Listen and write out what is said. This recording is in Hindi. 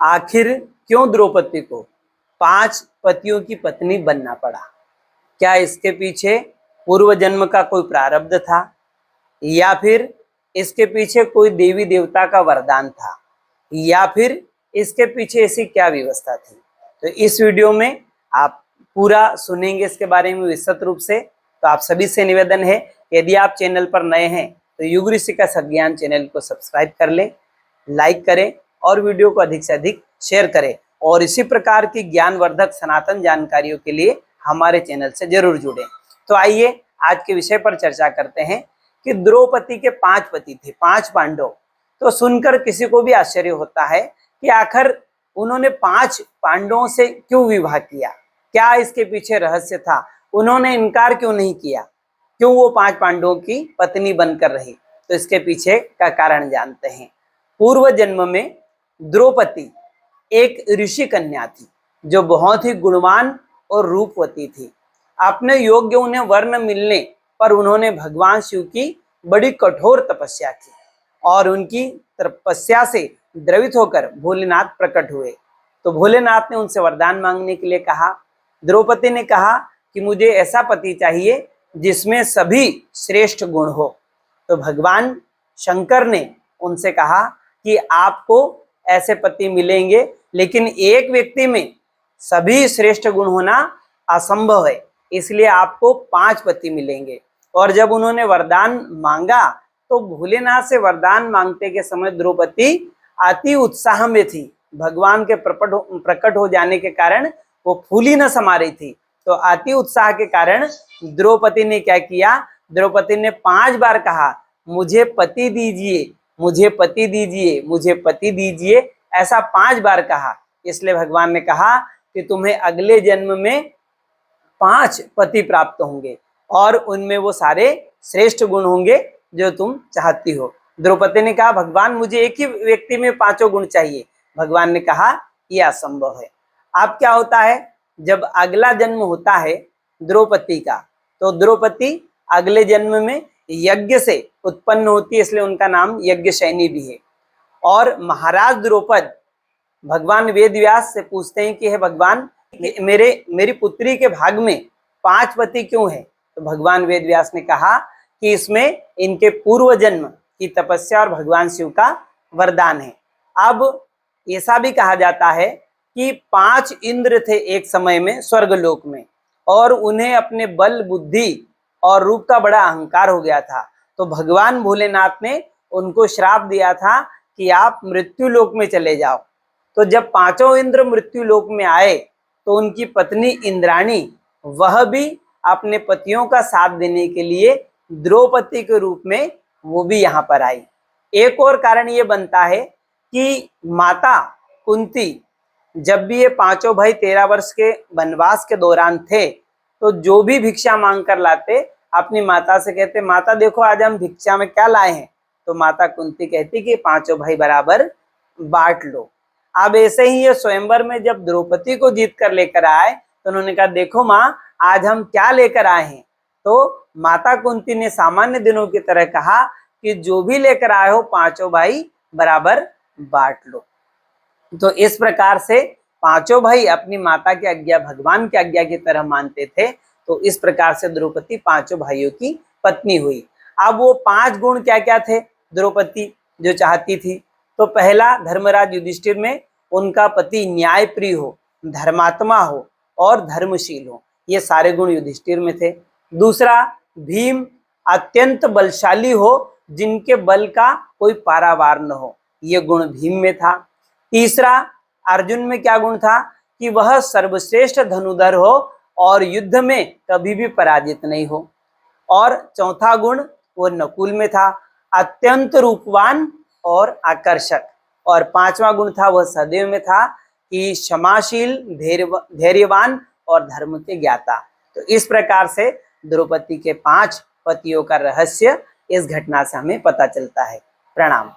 आखिर क्यों द्रौपदी को 5 पतियों की पत्नी बनना पड़ा? क्या इसके पीछे पूर्व जन्म का कोई प्रारब्ध था, या फिर इसके पीछे कोई देवी देवता का वरदान था, या फिर इसके पीछे ऐसी क्या व्यवस्था थी? तो इस वीडियो में आप पूरा सुनेंगे इसके बारे में विस्तृत रूप से। तो आप सभी से निवेदन है, यदि आप चैनल पर नए हैं तो युग ऋषि का सज्ञान चैनल को सब्सक्राइब कर लें, लाइक करें और वीडियो को अधिक से अधिक शेयर करें। और इसी प्रकार की ज्ञानवर्धक सनातन जानकारियों के लिए हमारे चैनल से जरूर जुड़ें। तो आइए आज के विषय पर चर्चा करते हैं कि द्रौपदी के 5 पति थे, 5 पांडव। तो सुनकर किसी को भी आश्चर्य होता है कि आखिर उन्होंने 5 पांडवों से क्यों विवाह किया, क्या इसके पीछे रहस्य था, उन्होंने इनकार क्यों नहीं किया, क्यों वो 5 पांडवों की पत्नी बनकर रही? तो इसके पीछे का कारण जानते हैं। पूर्व जन्म में द्रौपदी एक ऋषि कन्या थी जो बहुत ही गुणवान और रूपवती थी। अपने योग्य उन्हें वर्ण मिलने पर उन्होंने भगवान शिव की बड़ी कठोर तपस्या की और उनकी तपस्या से द्रवित होकर भोलेनाथ प्रकट हुए। तो भोलेनाथ ने उनसे वरदान मांगने के लिए कहा। द्रौपदी ने कहा कि मुझे ऐसा पति चाहिए जिसमें सभी श्रेष्ठ गुण हो। तो भगवान शंकर ने उनसे कहा कि आपको ऐसे पति मिलेंगे, लेकिन एक व्यक्ति में सभी श्रेष्ठ गुण होना असंभव है, इसलिए आपको 5 पति मिलेंगे। और जब उन्होंने वरदान मांगा तो भोलेनाथ से वरदान मांगते के समय द्रौपदी अति उत्साह में थी। भगवान के प्रकट हो जाने के कारण वो फूली न समा रही थी। तो अति उत्साह के कारण द्रौपदी ने क्या किया, द्रौपदी ने 5 बार कहा, मुझे पति दीजिए, मुझे पति दीजिए, मुझे पति दीजिए, ऐसा 5 बार कहा। इसलिए भगवान ने कहा कि तुम्हें अगले जन्म में 5 पति प्राप्त होंगे और उनमें वो सारे श्रेष्ठ गुण होंगे जो तुम चाहती हो। द्रौपदी ने कहा, भगवान मुझे एक ही व्यक्ति में 5 गुण चाहिए। भगवान ने कहा यह असंभव है। अब क्या होता है, जब अगला जन्म होता है द्रौपदी का, तो द्रौपदी अगले जन्म में यज्ञ से उत्पन्न होती है, इसलिए उनका नाम यज्ञशयनी भी है। और महाराज द्रौपद भगवान वेदव्यास से पूछते हैं कि हे भगवान, मेरी पुत्री के भाग में 5 पति क्यों है? तो भगवान वेदव्यास ने कहा कि इसमें इनके पूर्व जन्म की तपस्या और भगवान शिव का वरदान है। अब ऐसा भी कहा जाता है कि 5 इंद्र थे एक समय में स्वर्गलोक में, और उन्हें अपने बल, बुद्धि और रूप का बड़ा अहंकार हो गया था। तो भगवान भोलेनाथ ने उनको श्राप दिया था कि आप मृत्यु लोक में चले जाओ। तो जब 5 इंद्र मृत्यु लोक में आए तो उनकी पत्नी इंद्राणी, वह भी अपने पतियों का साथ देने के लिए द्रौपदी के रूप में वो भी यहाँ पर आई। एक और कारण ये बनता है कि माता कुंती, जब भी ये 5 भाई 13 वर्ष के वनवास के दौरान थे, तो जो भी भिक्षा मांग कर लाते अपनी माता से कहते, माता देखो आज हम भिक्षा में क्या लाए हैं। तो माता कुंती कहती कि 5 भाई बराबर बांट लो। अब ऐसे ही ये स्वयंवर में जब द्रौपदी को जीत कर लेकर आए तो उन्होंने कहा, देखो माँ आज हम क्या लेकर आए हैं। तो माता कुंती ने सामान्य दिनों की तरह कहा कि जो भी लेकर आए हो 5 भाई बराबर बांट लो। तो इस प्रकार से 5 भाई अपनी माता की आज्ञा भगवान की आज्ञा की तरह मानते थे। तो इस प्रकार से द्रौपदी 5 भाइयों की पत्नी हुई। अब वो 5 गुण क्या क्या थे द्रौपदी जो चाहती थी? तो पहला, धर्मराज युधिष्ठिर में उनका पति न्यायप्रिय हो, धर्मात्मा हो और धर्मशील हो, ये सारे गुण युधिष्ठिर में थे। दूसरा, भीम अत्यंत बलशाली हो, जिनके बल का कोई पारावार न हो, ये गुण भीम में था। तीसरा, अर्जुन में क्या गुण था कि वह सर्वश्रेष्ठ धनुधर हो और युद्ध में कभी भी पराजित नहीं हो। और चौथा गुण वो नकुल में था, अत्यंत रूपवान और आकर्षक। और 5वां गुण था वह सहदेव में था कि क्षमाशील, धैर्यवान और धर्म के ज्ञाता। तो इस प्रकार से द्रौपदी के 5 पतियों का रहस्य इस घटना से हमें पता चलता है। प्रणाम।